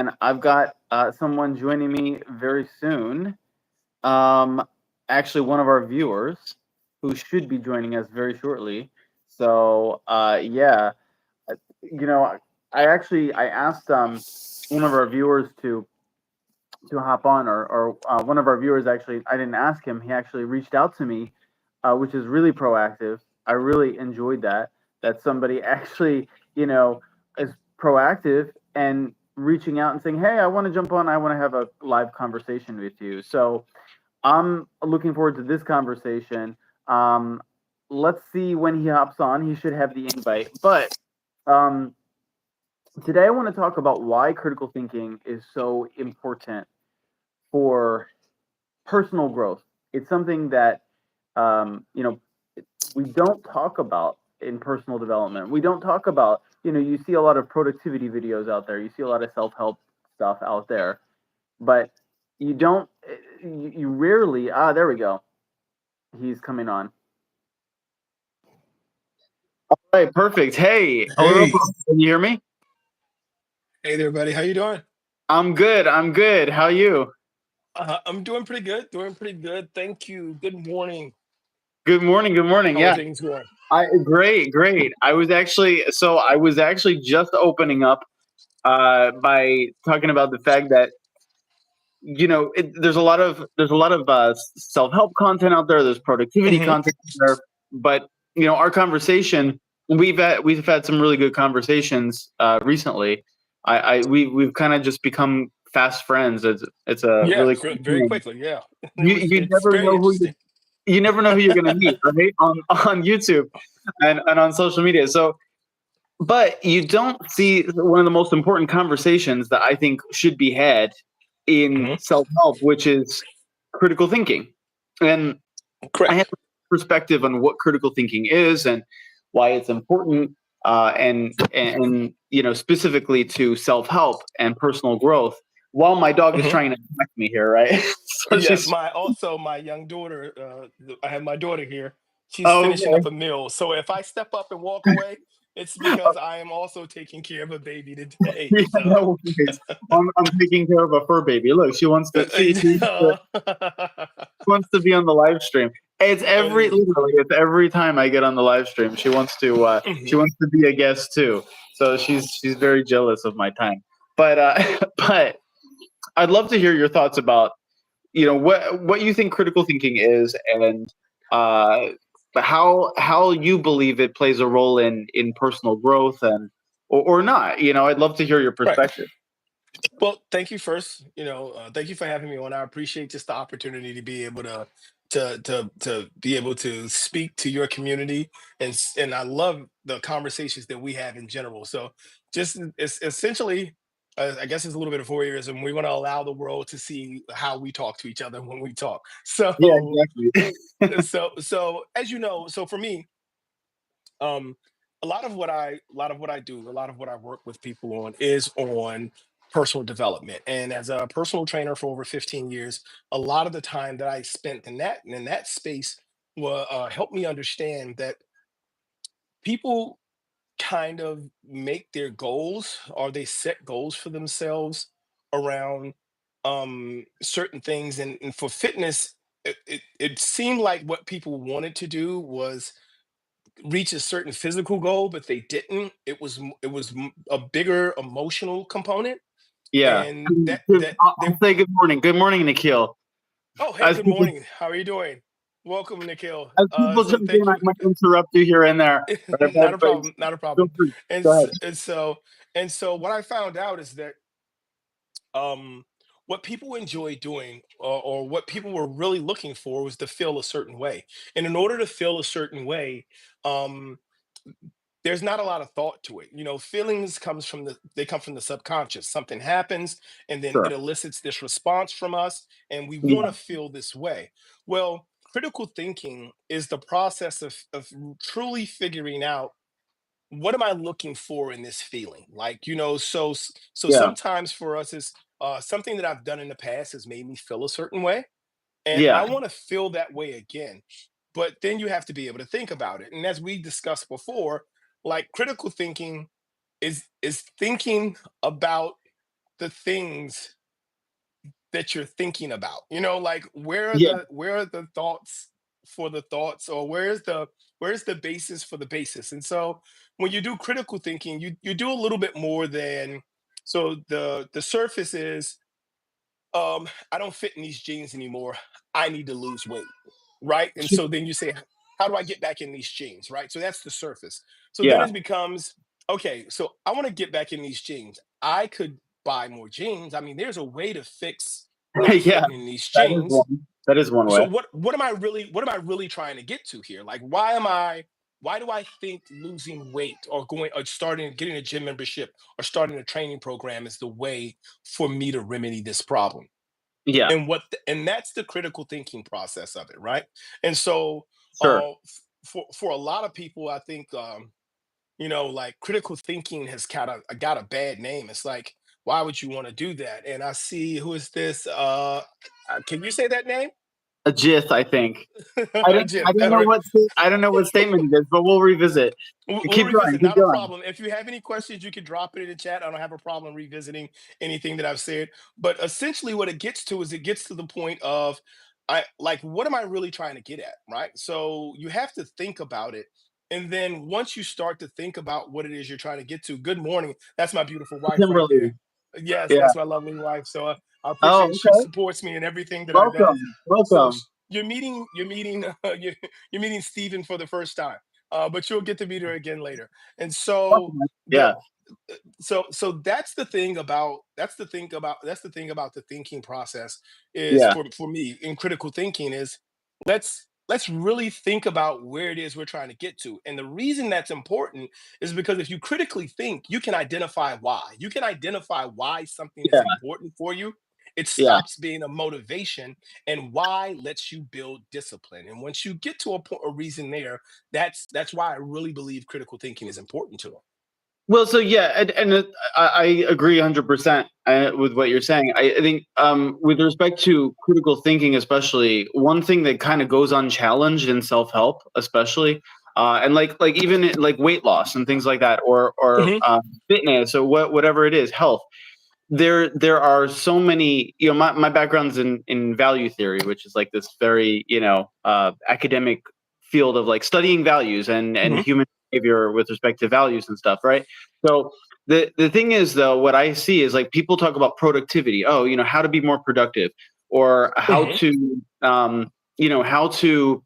and I've got someone joining me very soon. Um, Actually, one of our viewers who should be joining us very shortly. So, yeah, uh, you know, I asked one of our viewers to hop on, or one of our viewers actually. I didn't ask him. He actually reached out to me, which is really proactive. I really enjoyed that. That somebody actually, you know, is proactive and reaching out and saying, "Hey, I want to jump on. I want to have a live conversation with you." So I'm looking forward to this conversation. Um, let's see when he hops on. He should have the invite. But um, today I want to talk about why critical thinking is so important for personal growth. It's something that you know we don't talk about in personal development. We don't talk about, you see a lot of productivity videos out there. You see a lot of self-help stuff out there, but you don't you rarely there we go. He's coming on. All right, perfect. Hey, Oropo, Hey, can you hear me? hey there, buddy. How you doing? I'm good. I'm good. How you? I'm doing pretty good. Doing pretty good. Thank you. Good morning. Good morning. Good morning. How are Yeah. things going? Great. I was actually just opening up by talking about the fact that there's a lot of self-help content out there. There's productivity Hmm. content out there, but our conversation, we've had some really good conversations recently. We've kind of just become fast friends. It's a Yeah, really cool very thing. quickly. Yeah, You it's never very know who interesting. you never know who you're gonna meet, right? On YouTube and on social media. So, but you don't see one of the most important conversations that I think should be had in Hmm. self help, which is critical thinking. And I have Correct. a perspective on what critical thinking is and why it's important, and specifically to self help and personal growth. While my dog is Hmm. trying to attack me here, right? So Yeah, she's my young daughter. I have my daughter here. She's oh, finishing okay. up a meal. So if I step up and walk away, it's because I am also taking care of a baby today. Yeah, So. no worries. I'm taking care of a fur baby. Look, she wants to wants to be on the live stream. It's every Hey, literally it's every time I get on the live stream, she mhm. wants to be a guest too. So she's very jealous of my time. But but I'd love to hear your thoughts about what you think critical thinking is, and uh how you believe it plays a role in personal growth, and or not. I'd love to hear your Right. perspective. Well, thank you first. Thank you for having me on. I appreciate just the opportunity to be able to be able to speak to your community, and I love the conversations that we have in general. So, just it's essentially, I guess it's a little bit of voyeurism. We want to allow the world to see how we talk to each other when we talk. Yeah, So, exactly. so as you know, so for me, um a lot of what I do, a lot of what I work with people on is on personal development. And as a personal trainer for over 15 years, a lot of the time that I spent in that space will help me understand that people kind of make their goals, or they set goals for themselves around certain things. And for fitness, it seemed like what people wanted to do was reach a certain physical goal, but they didn't. It was a bigger emotional component, Yeah. and that Good- that I'll there. say good morning. Good morning, Nikhil. Oh, hey, As good people morning. How are you doing? Welcome, Nikhil. as people So jump in, thank I you. might interrupt you here and there. Not a But problem. Not a feel problem. free. And Go ahead. and so what I found out is that um what people enjoy doing, or what people were really looking for, was to feel a certain way. And in order to feel a certain way, um there's not a lot of thought to it. Feelings come from the subconscious. Something happens, and then it Sure. elicits this response from us, and we want Yeah. to feel this way. Well, critical thinking is the process of truly figuring out, what am I looking for in this feeling? Like, so Yeah. sometimes for us, is something that I've done in the past has made me feel a certain way, and I Yeah. want to feel that way again. But then you have to be able to think about it. And as we discussed before, like, critical thinking is thinking about the things that you're thinking about? You know, like Yeah. where are the thoughts for the thoughts, or where's the basis for the basis? And so when you do critical thinking, you do a little bit more than, so the surface is, I don't fit in these jeans anymore. I need to lose weight, right? And so then you say, how do I get back in these jeans, right? So that's the surface. So then Yeah. it becomes, okay, so I want to get back in these jeans. I could buy more jeans. I mean, there's a way to fix not Yeah. fitting in these That is jeans. one. That is one So way. what am I really trying to get to here? Like, why do I think losing weight or going or starting getting a gym membership or starting a training program is the way for me to remedy this problem? Yeah. And that's the critical thinking process of it, right? And so Sure. for a lot of people, I think, you know, like critical thinking has kind of got a bad name. It's like, why would you want to do that? And I see, who is this, can you say that name? A GIF, I think. I don't. Jim. I don't know what. I don't know what statement it is, but we'll revisit. We'll Keep going. revisit, Keep not a going. problem. If you have any questions, you can drop it in the chat. I don't have a problem revisiting anything that I've said. But essentially, what it gets to is, it gets to the point of, I like, what am I really trying to get at, right? So you have to think about it. And then once you start to think about what it is you're trying to get to, good morning. That's my beautiful wife right Kimberly. there. Yes, Yeah. that's my lovely wife. So I Oh, appreciate, she okay. supports me in everything that I does. Welcome. So Welcome. you're meeting Stephen for the first time, but you'll get to meet her again later. And so Welcome. the Yeah. so that's the thing about the thinking process is, Yeah. for me in critical thinking is, let's really think about where it is we're trying to get to. And the reason that's important is because if you critically think, you can identify why. You can identify why something is Yeah. important for you. It Yeah. stops being a motivation, and why lets you build discipline. And once you get to a reason there, that's why I really believe critical thinking is important to them. Well, so yeah, I agree 100% with what you're saying. I think with respect to critical thinking, especially, one thing that kind of goes unchallenged in self help, especially, and like even like weight loss and things like that, or Hmm. fitness, or whatever it is, health. There are so many. My background's in value theory, which is like this very academic field of like studying values and Hmm. human behavior with respect to values and stuff, right? So the thing is, though, what I see is like people talk about productivity. Oh, how to be more productive, or how Hmm. to how to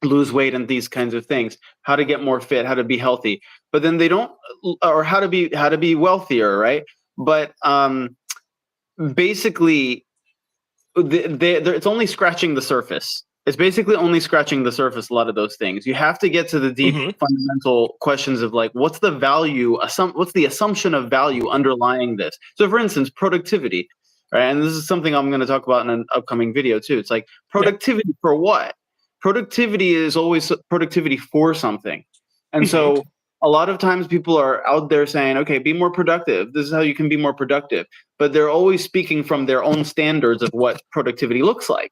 lose weight and these kinds of things, how to get more fit, how to be healthy. But then they don't, or how to be wealthier, right? But basically, it's only scratching the surface. It's basically only scratching the surface. A lot of those things. You have to get to the deep, Hmm. fundamental questions of like, what's the value? What's the assumption of value underlying this? So, for instance, productivity, right? And this is something I'm going to talk about in an upcoming video too. It's like Yeah. productivity for what? Productivity is always productivity for something, and Hmm. so a lot of times people are out there saying, "Okay, be more productive. This is how you can be more productive." But they're always speaking from their own standards of what productivity looks like,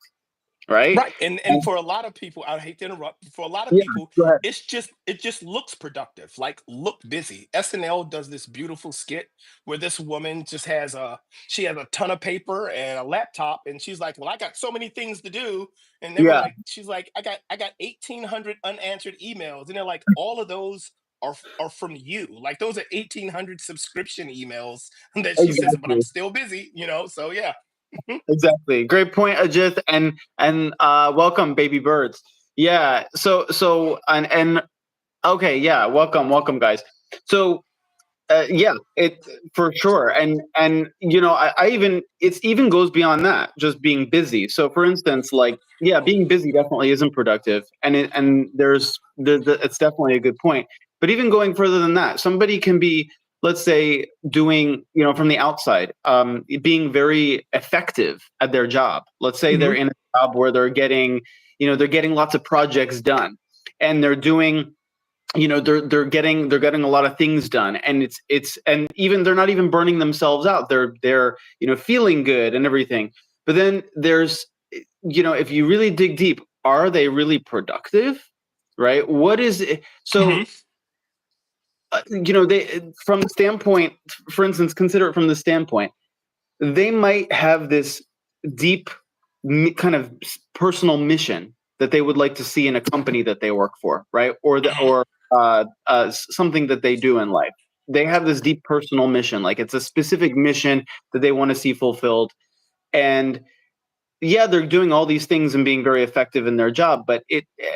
right? Right. And And for a lot of people, I hate to interrupt. For a lot of yeah, people, go ahead. it just looks productive, like look busy. SNL does this beautiful skit where this woman just has a ton of paper and a laptop, and she's like, "Well, I got so many things to do." And they were Yeah, like, she's like, I got 1,800 unanswered emails, and they're like, all of those are from you. Like, those are 1,800 subscription emails that she says, but I'm exactly. still busy, you know. So yeah. Exactly. Great point, Ajith, and welcome, baby birds. Yeah. So and okay, yeah. Welcome, guys. So yeah, it for sure, and I even it's even goes beyond that, just being busy. So, for instance, like yeah, being busy definitely isn't productive, and it's definitely a good point. But even going further than that, somebody can be, let's say, doing from the outside, being very effective at their job. Let's say they're Hmm. in a job where they're getting lots of projects done, and they're doing they're getting a lot of things done, and and even they're not even burning themselves out. They're feeling good and everything. But then there's if you really dig deep, are they really productive, right? What is it? Hmm. So they from the standpoint, for instance, consider it from the standpoint, they might have this deep kind of personal mission that they would like to see in a company that they work for, right? Mhm. Something that they do in life. They have this deep personal mission, like it's a specific mission that they want to see fulfilled. And yeah, they're doing all these things and being very effective in their job, but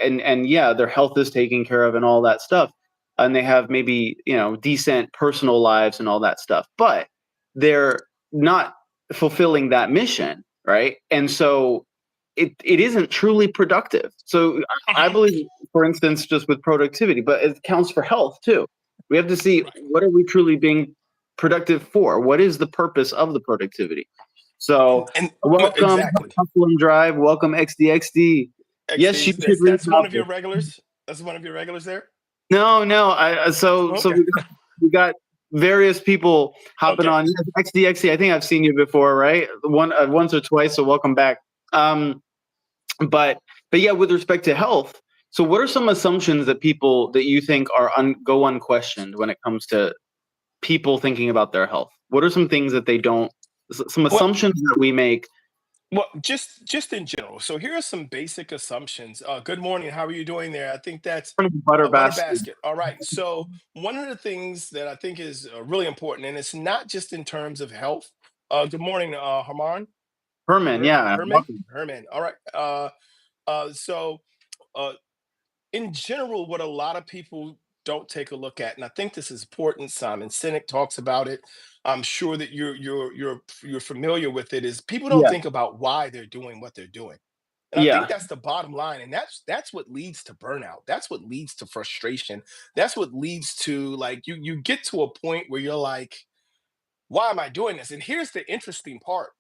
and yeah, their health is taken care of and all that stuff. And they have maybe, decent personal lives and all that stuff, but they're not fulfilling that mission, right? And so it isn't truly productive. So I Mhm. believe, for instance, just with productivity, but it counts for health too. We have to see, Right. what are we truly being productive for? What is the purpose of the productivity? So And welcome, exactly. Hustle and Drive. Welcome, XDXD. Yes, you XD, should read that's one about of your this. regulars. That's one of your regulars there. No, no. So Okay. we got various people hopping Okay. on. Yes, XDXD. I think I've seen you before, right? Once or twice. So welcome back. Um, but yeah, with respect to health, so what are some assumptions that you think go unquestioned when it comes to people thinking about their health? What are some things that they don't, some Well, assumptions that we make? well, just in general. So here are some basic assumptions. Good morning. How are you doing there? I think that's Butter a butter basket. basket. All right. So one of the things that I think is really important, and it's not just in terms of health. Good morning, Harman. Herman, yeah, Herman. welcome. Herman. All right. So uh, in general, what a lot of people don't take a look at, and I think this is important. Simon Sinek talks about it. I'm sure that you're familiar with it. Is people don't Yeah, think about why they're doing what they're doing, and I think yeah, that's the bottom line. And that's what leads to burnout. That's what leads to frustration. That's what leads to, like, you get to a point where you're like, why am I doing this? And here's the interesting part: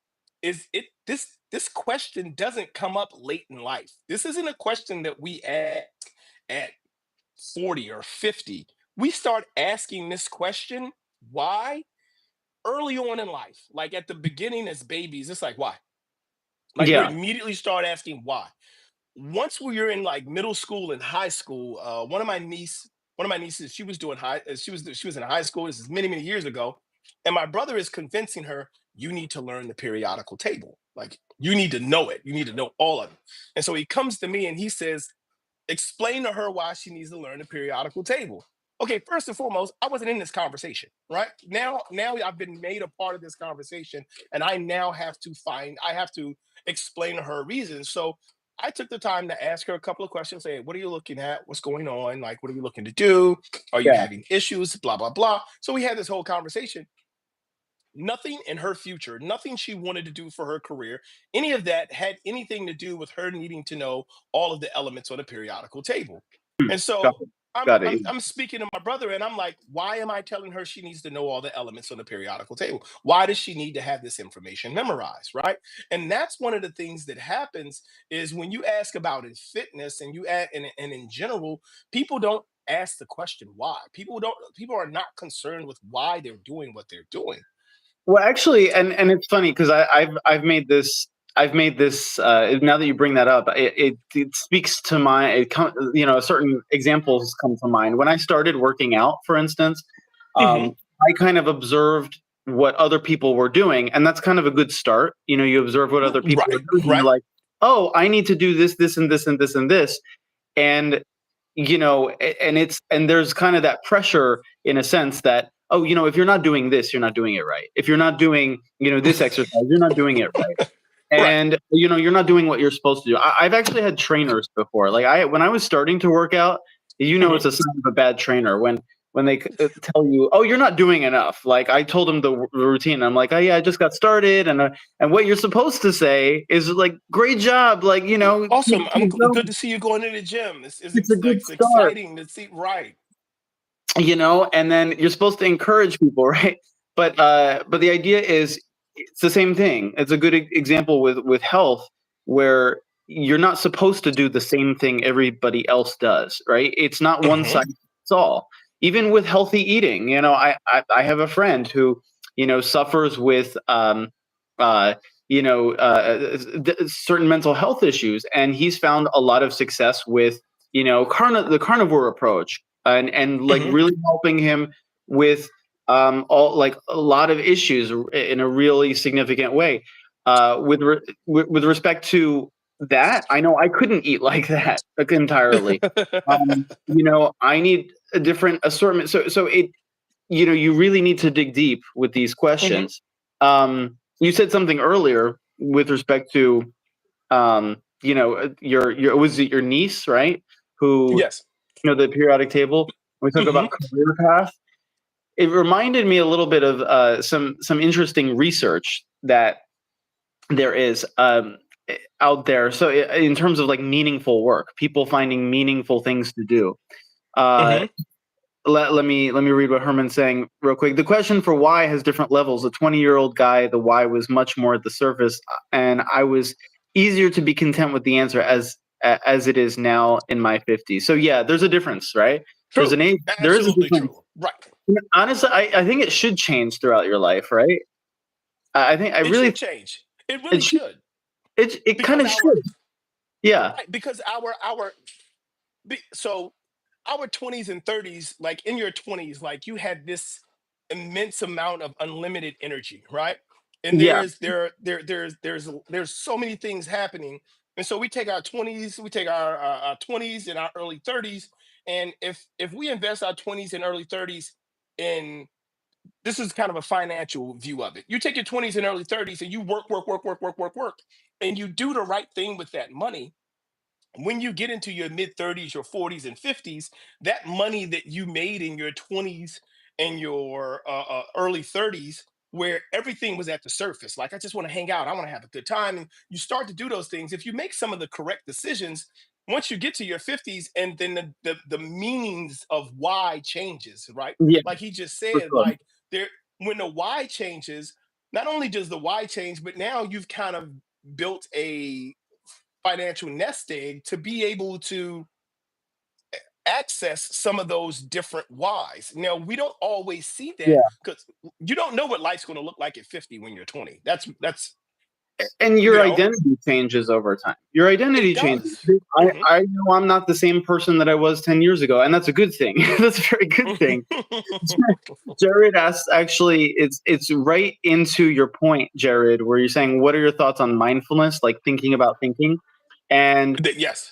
is it this question doesn't come up late in life. This isn't a question that we ask at 40 or 50. We start asking this question, why, early on in life. Like at the beginning as babies, it's like, why? Like you yeah. immediately start asking why. Once we are in like middle school and high school, one of my nieces, she was doing she was in high school. This is many years ago, and my brother is convincing her, you need to learn the periodical table. Like you need to know it. You need to know all of it. And so he comes to me and he says, explain to her why she needs to learn the periodical table. Okay, first and foremost, I wasn't in this conversation, right? Now I've been made a part of this conversation, and I have to explain to her reasons. So I took the time to ask her a couple of questions. Say, what are you looking at? What's going on? Like, what are you looking to do? Are you Yeah. having issues? Blah blah blah. So we had this whole conversation. Nothing in her future, nothing she wanted to do for her career, any of that had anything to do with her needing to know all of the elements on a periodical table. Hmm. And Got so it. I'm Got it. I'm I'm speaking to my brother and I'm like, why am I telling her she needs to know all the elements on the periodical table? Why does she need to have this information memorized, right? And that's one of the things that happens is when you ask about in fitness and you add and in general, people don't ask the question why. People are not concerned with why they're doing what they're doing. Well, actually, and it's funny because I've made this. Now that you bring that up, it speaks to certain examples come to mind. When I started working out, for instance, Mhm. I kind of observed what other people were doing, and that's kind of a good start. You observe what other people are Right, doing, and you're right. like, oh, I need to do this, this, and this, and this, and this, and and there's kind of that pressure in a sense that, oh, if you're not doing this, you're not doing it right. If you're not doing this exercise, you're not doing it right. Right. And you're not doing what you're supposed to do. I've actually had trainers before. Like, when I was starting to work out, Mhm. it's a sign of a bad trainer when they tell you, oh, you're not doing enough. Like, I told them the routine. I'm like, oh yeah, I just got started, and what you're supposed to say is like, great job, like, Awesome. keep Good going. to see you going to the gym. It's a good It's start. exciting to see. Right. And then you're supposed to encourage people, right? But the idea is, it's the same thing. It's a good example with health, where you're not supposed to do the same thing everybody else does, right? It's not one Mhm. size fits all. Even with healthy eating, I have a friend who suffers with uh certain mental health issues, and he's found a lot of success with the carnivore approach, and like Mhm. really helping him with all like a lot of issues in a really significant way. With respect to that, I know I couldn't eat like that entirely. I need a different assortment. So it, you really need to dig deep with these Mhm. questions. You said something earlier with respect to, your was it your niece, right? Who, Yes. the periodic table. We talk Hmm. about career path. It reminded me a little bit of some interesting research that there is out there. So in terms of like meaningful work, people finding meaningful things to do. Uh, Hmm. let me read what Herman's saying real quick. The question for why has different levels. A 20-year-old guy, the why was much more at the surface, and I was easier to be content with the answer as it is now in my 50s. So yeah, there's a difference, right? There's True. an age. There is a Absolutely difference. true. Right. Honestly, I think it should change throughout your life, right? I It really should change. It it really should, should. it kind Because of should. Yeah. right, because so our 20s and 30s, like in your 20s, like you had this immense amount of unlimited energy, right? And Yeah. there's so many things happening. And so we take our 20s, we take our 20s and our early 30s, and if we invest our 20s and early 30s in, this is kind of a financial view of it. You take your 20s and early 30s and you work, work, work, work, work, work, work, and you do the right thing with that money. When you get into your mid 30s, your 40s, and 50s, that money that you made in your 20s and your early 30s, where everything was at the surface, like I just want to hang out, I want to have a good time, and you start to do those things. If you make some of the correct decisions, once you get to your 50s, and then the meanings of why changes, right? Yeah, Like he just for said, sure. like there, when the why changes, not only does the why change, but now you've kind of built a financial nest egg to be able to access some of those different whys. Now, we don't always see that Yeah. because you don't know what life's going to look like at 50 when you're 20. That's And you your know, identity changes over time. Your it identity changes. does. I, Hmm. I know I'm not the same person that I was 10 years ago, and that's a good thing. That's a very good thing. Jared asks, actually, it's right into your point, Jared, where you're saying, what are your thoughts on mindfulness, like thinking about thinking? And Yes.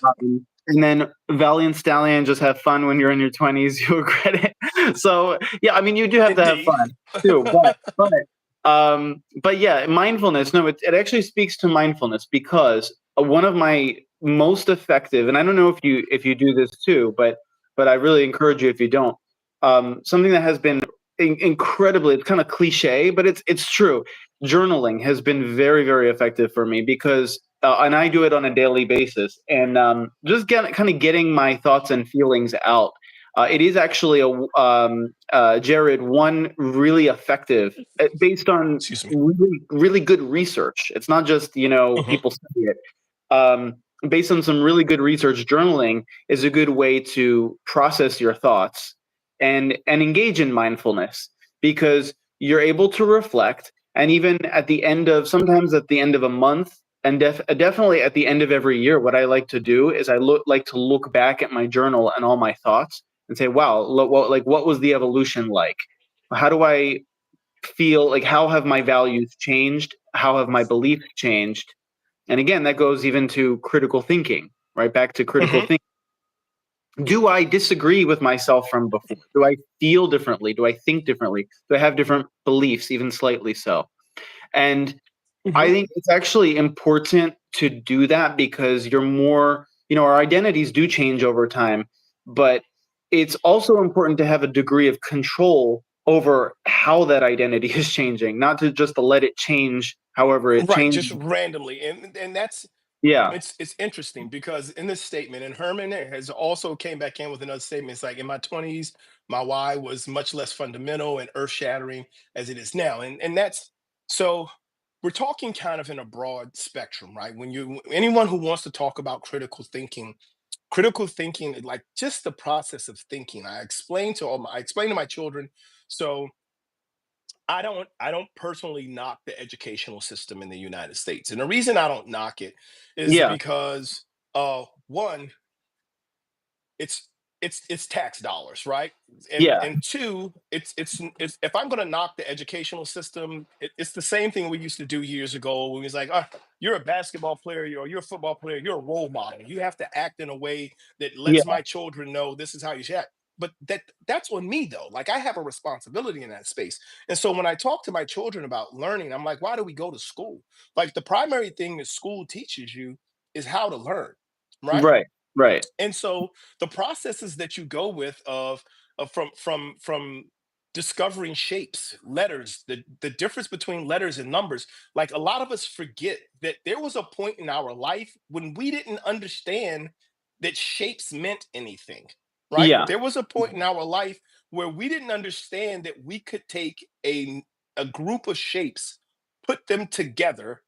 and then Valiant Stallion, just have fun when you're in your 20s, you regret it. So yeah, I mean, you do have to have Indeed. fun too, but yeah, mindfulness. No, it actually speaks to mindfulness because one of my most effective, and I don't know if you do this too, but I really encourage you if you don't. Something that has been incredibly, it's kind of cliche, but it's true. Journaling has been very, very effective for me because, and I do it on a daily basis, and just kind of getting my thoughts and feelings out. It is actually Jared, one really effective, based on Excuse me. really, really good research. It's not just Hmm. people study it. Um, Based on some really good research, journaling is a good way to process your thoughts and engage in mindfulness because you're able to reflect. And even at the end of, sometimes at the end of a month, and definitely at the end of every year, what I like to do is like to look back at my journal and all my thoughts and say, wow, what was the evolution like? How do I feel? Like, how have my values changed? How have my beliefs changed? And again, that goes even to critical thinking, right? Back to critical Hmm. thinking. Do I disagree with myself from before? Do I feel differently? Do I think differently? Do I have different beliefs, even slightly so? And I Hmm. think it's actually important to do that because you're more, our identities do change over time, but it's also important to have a degree of control over how that identity is changing, not to just to let it change however it Right, changes. just randomly, and that's Yeah. it's interesting because in this statement, and Herman has also came back in with another statement. It's like in my 20s, my why was much less fundamental and earth shattering as it is now. And that's so we're talking kind of in a broad spectrum, right? When you anyone who wants to talk about critical thinking, like just the process of thinking. I explain to my children. So I don't personally knock the educational system in the United States. And the reason I don't knock it is Yeah. because one, it's it's tax dollars, right? Yeah. And two, it's if I'm going to knock the educational system, it's the same thing we used to do years ago when it was like, you're a basketball player, or you're a football player, you're a role model. You have to act in a way that Yeah. lets my children know this is how you should act. But that's on me though. Like I have a responsibility in that space. And so when I talk to my children about learning, I'm like, why do we go to school? Like the primary thing that school teaches you is how to learn, right? Right. Right. And so the processes that you go with of from discovering shapes, letters, the difference between letters and numbers, like a lot of us forget that there was a point in our life when we didn't understand that shapes meant anything, right? Yeah. There was a point in our life where we didn't understand that we could take a group of shapes, put them together,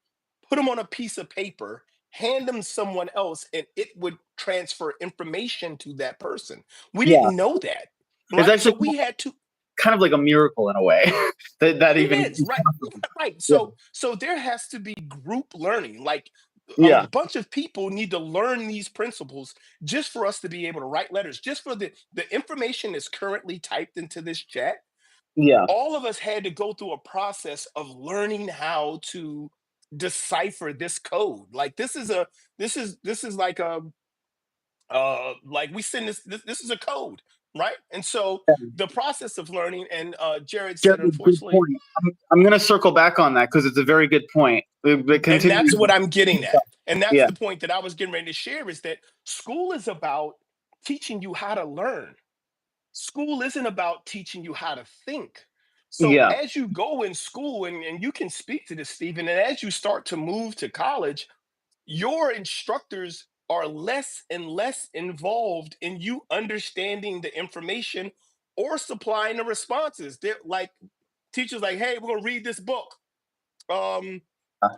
put them on a piece of paper, hand them someone else, and it would transfer information to that person. We Yeah. didn't know that, It's right? So actually we had to. kind of like a miracle in a way that It even. is right, right. Yeah. So there has to be group learning. Like a Yeah. bunch of people need to learn these principles just for us to be able to write letters. Just for the information that's currently typed into this chat, Yeah. all of us had to go through a process of learning how to decipher this code. Like this is like we send this is a code, right? And so the process of learning, and Jared Yeah, said good unfortunately, point. I'm going to circle back on that because it's a very good point. But and continue. that's what I'm getting at, and that's Yeah. the point that I was getting ready to share, is that school is about teaching you how to learn. School isn't about teaching you how to think. So Yeah. as you go in school, and you can speak to this, Stephen, and as you start to move to college, your instructors are less and less involved in you understanding the information or supplying the responses. They're like teachers like, hey, we're gonna read this book. Um,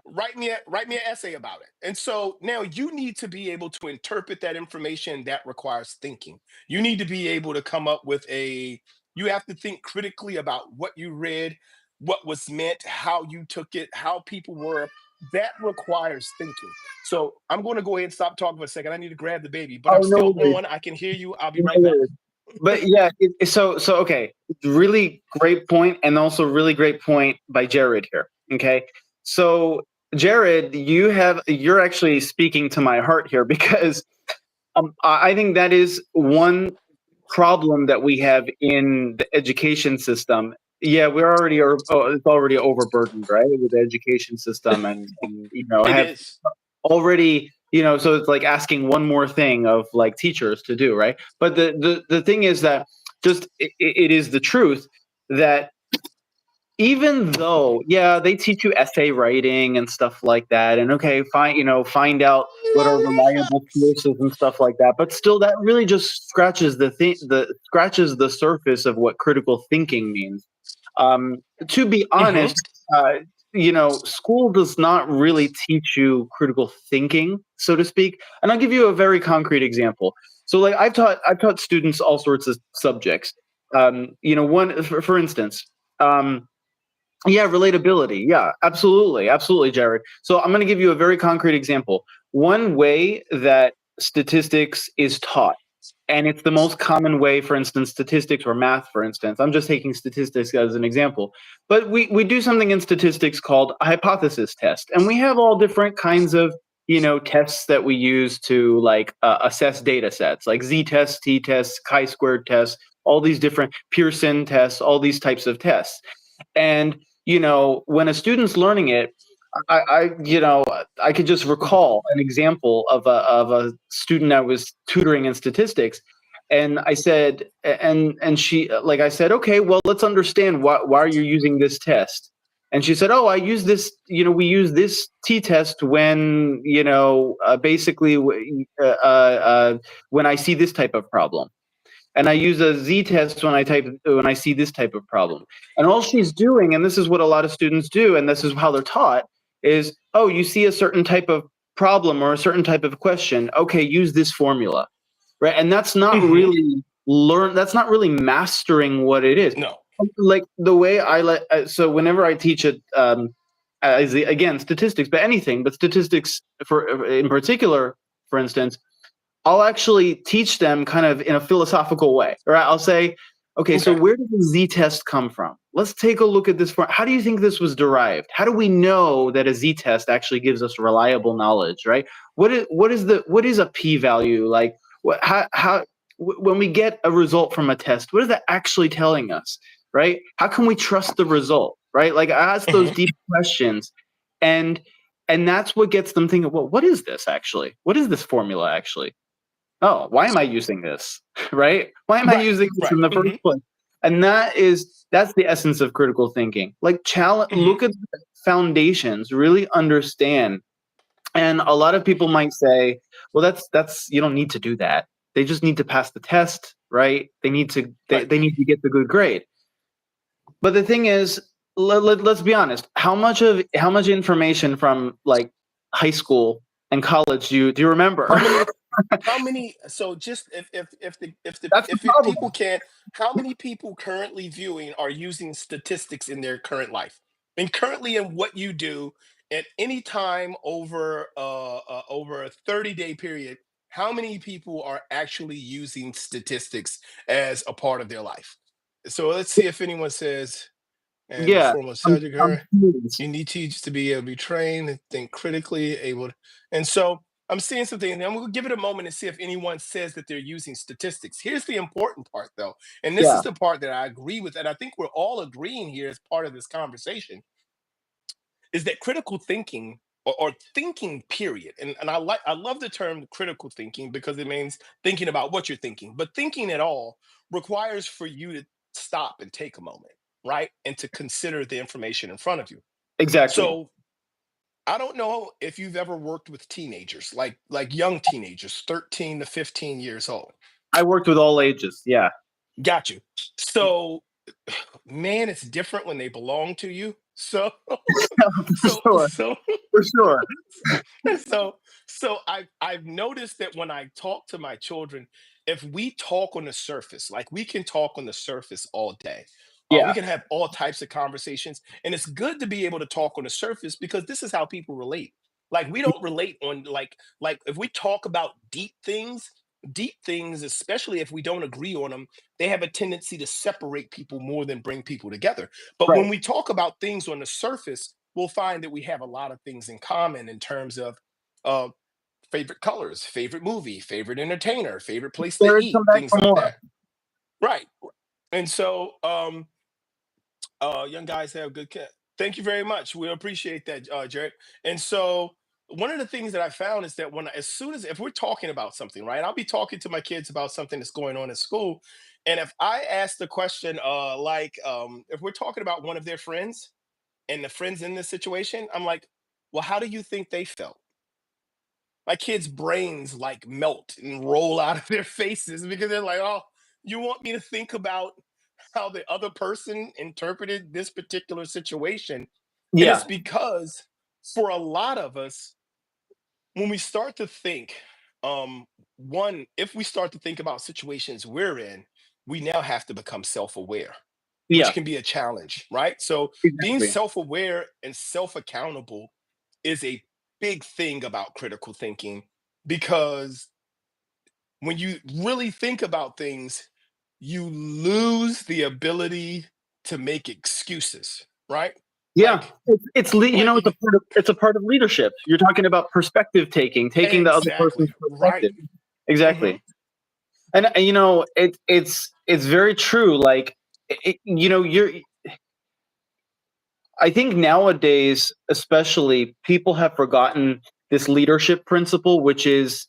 write me an essay about it. And so now you need to be able to interpret that information. That requires thinking. You need to be able to come up with you have to think critically about what you read, what was meant, how you took it, how people were. That requires thinking. So I'm going to go ahead and stop talking for a second. I need to grab the baby, but Oh, I'm no still worries. on. I can hear you. I'll be No right back. worries. But yeah, so okay, really great point, and also really great point by Jared here. Okay, so Jared, you're actually speaking to my heart here because I think that is one problem that we have in the education system. Yeah, it's already overburdened, right, with the education system, and It have is. already, so it's like asking one more thing of like teachers to do, right? But the thing is that just it is the truth that even though, yeah, they teach you essay writing and stuff like that, and okay, find out what are reliable sources and stuff like that, but still that really just scratches the surface of what critical thinking means. To be Hmm. honest, school does not really teach you critical thinking, so to speak. And I'll give you a very concrete example. So, like, I've taught students all sorts of subjects. One for instance, yeah, relatability. Yeah, absolutely, absolutely, Jared. So I'm going to give you a very concrete example. One way that statistics is taught, and it's the most common way, for instance, statistics or math, for instance. I'm just taking statistics as an example. But we do something in statistics called a hypothesis test. And we have all different kinds of, tests that we use to like assess data sets, like z-tests, t-tests, chi-squared tests, all these different Pearson tests, all these types of tests. And, when a student's learning it, I could just recall an example of a student I was tutoring in statistics, and I said, and she, like I said, okay, well, let's understand why are you using this test? And she said, oh, I use this, we use this t-test when, basically when I see this type of problem. And I use a z-test when I see this type of problem. And all she's doing, and this is what a lot of students do, and this is how they're taught, is, oh, you see a certain type of problem or a certain type of question. Okay, use this formula, right? And that's not Hmm. really That's not really mastering what it is. No. Like the way so whenever I teach it, again, statistics, but anything, but statistics in particular, for instance. I'll actually teach them kind of in a philosophical way, right? I'll say, okay, so Okay. where did the z-test come from? Let's take a look at this. How do you think this was derived? How do we know that a z-test actually gives us reliable knowledge, right? What is a p-value? Like, when we get a result from a test, what is that actually telling us, right? How can we trust the result, right? Like, I ask those Mhm. deep questions, and that's what gets them thinking, well, what is this actually? What is this formula actually? Oh, why am I using this? Right? Why am I Right. using this Right. in the first Hmm. place? And that's the essence of critical thinking. Like, Hmm. look at the foundations, really understand. And a lot of people might say, well, that's you don't need to do that. They just need to pass the test, right? They need to Right. they need to get the good grade. But the thing is, let's be honest. How much information from like high school and college do you remember? How many? How many? So just That's the if problem. people can't, how many people currently viewing are using statistics in their current life? And currently in what you do at any time over a 30-day period, how many people are actually using statistics as a part of their life? So let's see if anyone says, and the Yeah, formal some subject some here. students. You need teachers to be able to be trained and think critically, able to, and so I'm seeing something, and I'm gonna give it a moment and see if anyone says that they're using statistics. Here's the important part, though, and this Yeah, is the part that I agree with, and I think we're all agreeing here as part of this conversation, is that critical thinking or thinking period, and I love the term critical thinking because it means thinking about what you're thinking, but thinking at all requires for you to stop and take a moment, right, and to consider the information in front of you. exactly. So I don't know if you've ever worked with teenagers, like young teenagers, 13 to 15 years old. I worked with all ages. Yeah, Got you. So, man, it's different when they belong to you. So, for so, sure, so, for sure. so, so I've noticed that when I talk to my children, if we talk on the surface, like we can talk on the surface all day. We Yeah, can have all types of conversations, and it's good to be able to talk on the surface because this is how people relate. Like we don't relate on like if we talk about deep things, especially if we don't agree on them, they have a tendency to separate people more than bring people together. But right. when we talk about things on the surface, we'll find that we have a lot of things in common in terms of uh, favorite colors, favorite movie, favorite entertainer, favorite place to Third, eat, come back things for like more. that. Right. And so, young guys have good. Thank you very much. We appreciate that, Jared. And so, one of the things that I found is that as soon as if we're talking about something, right? I'll be talking to my kids about something that's going on in school, and if I ask the question, if we're talking about one of their friends and the friends in this situation, I'm like, well, how do you think they felt? My kids' brains like melt and roll out of their faces because they're like, oh, you want me to think about how the other person interpreted this particular situation? And it's Yeah, because for a lot of us, when we start to think, one, if we start to think about situations we're in, we now have to become self aware, which yeah, can be a challenge, right? So being exactly. self aware and self accountable is a big thing about critical thinking because when you really think about things, you lose the ability to make excuses, right? Yeah, Like, it's like it's a part of leadership. You're talking about perspective taking, taking the other person's exactly right. perspective. Hmm. Exactly. And it's very true. Like, you're. I think nowadays, especially, people have forgotten this leadership principle, which is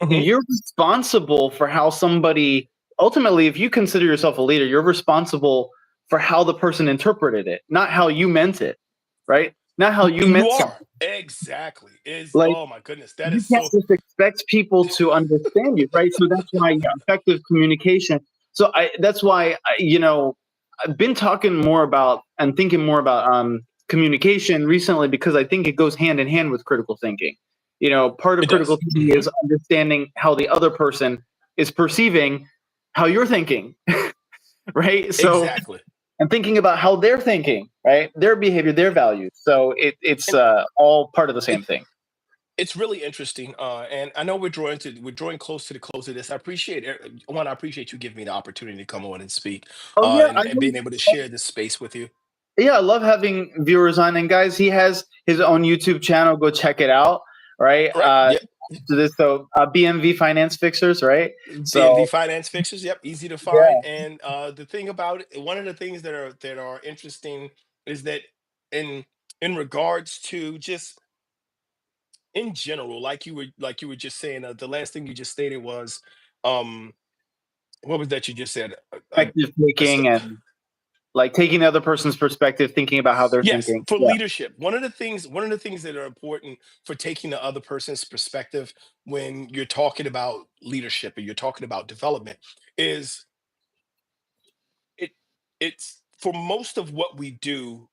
Hmm. you're responsible for how somebody ultimately, if you consider yourself a leader, you're responsible for how the person interpreted it, not how you meant it, right? Not how you You meant are something. exactly is Like, oh my goodness, that you is can't so. just expect people to understand you, right? So that's why, yeah, effective communication. So that's why I've been talking more about and thinking more about communication recently because I think it goes hand in hand with critical thinking. Part of It critical does. thinking is understanding how the other person is perceiving how you're thinking, right? So, Exactly. and thinking about how they're thinking, right? Their behavior, their values. So it's And all part of the same thing. It's really interesting, and I know we're drawing close to the close of this. I appreciate one. I appreciate you giving me the opportunity to come on and speak, Oh yeah, and being able to share this space with you. yeah, I love having viewers on. And guys, he has his own YouTube channel. Go check it out. Right. Right? Yep. BMV Finance Fixers. Right. BMV So Finance Fixers. Yep, easy to find. yeah, And the thing about it, one of the things that are interesting is that in in regards to just in general, like you were just saying, the last thing you just stated was, um, what was that you just said? perspective A st- taking and like taking the other person's perspective, thinking about how they're yes, thinking. for Yeah. leadership, one of the things that are important for taking the other person's perspective when you're talking about leadership and you're talking about development is it it's for most of what we do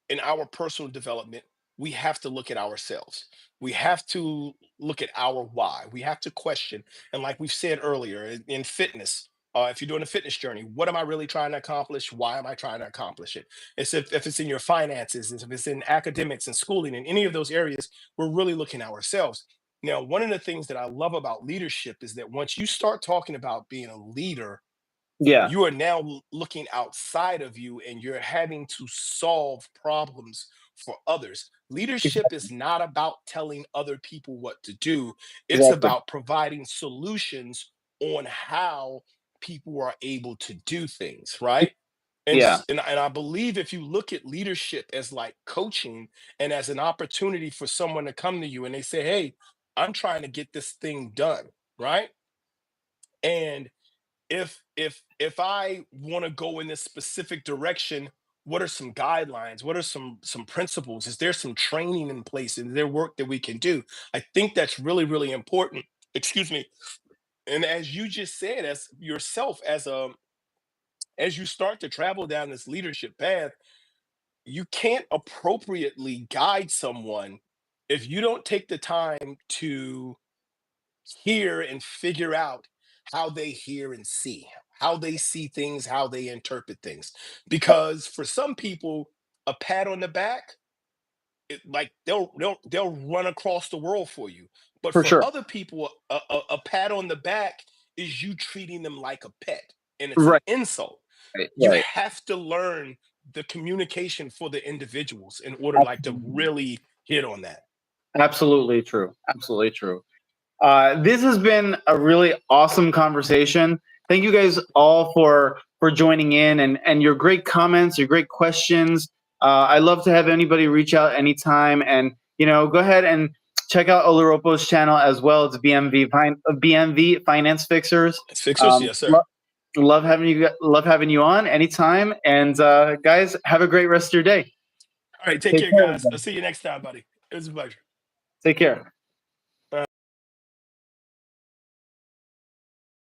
in our personal development, we have to look at ourselves. We have to look at our why. We have to question. And like we've said earlier, in fitness, if you're doing a fitness journey, what am I really trying to accomplish? Why am I trying to accomplish it? It's if it's in your finances, if it's in academics and schooling, in any of those areas, we're really looking at ourselves. Now, one of the things that I love about leadership is that once you start talking about being a leader, Yeah. you are now looking outside of you and you're having to solve problems for others. Leadership is not about telling other people what to do, it's Exactly. about providing solutions on how people are able to do things, right? Yeah. And I believe if you look at leadership as like coaching and as an opportunity for someone to come to you and they say, hey, I'm trying to get this thing done, right? And if I want to go in this specific direction, what are some guidelines? What are some principles? Is there some training in place? Is there work that we can do? I think that's really important. Excuse me. And as you just said, as yourself, as you start to travel down this leadership path, you can't appropriately guide someone if you don't take the time to hear and figure out how they hear and see, how they see things, how they interpret things. Because for some people, a pat on the back, like they'll run across the world for you. But For for sure. other people, a pat on the back is you treating them like a pet, and it's an Right. insult. Right. You Right. have to learn the communication for the individuals in order like to really hit on that. Absolutely true. Absolutely true. This has been a really awesome conversation. Thank you guys all for joining in and your great comments, your great questions. I love to have anybody reach out anytime, and go ahead and check out Olaropo's channel as well. It's BMV Finance Fixers. It's fixers, Um, yes, sir. lo- love having you on anytime. And guys, have a great rest of your day. All right, take Take care, care. guys. I'll Everybody. see you next time, buddy. It was a pleasure. Take care.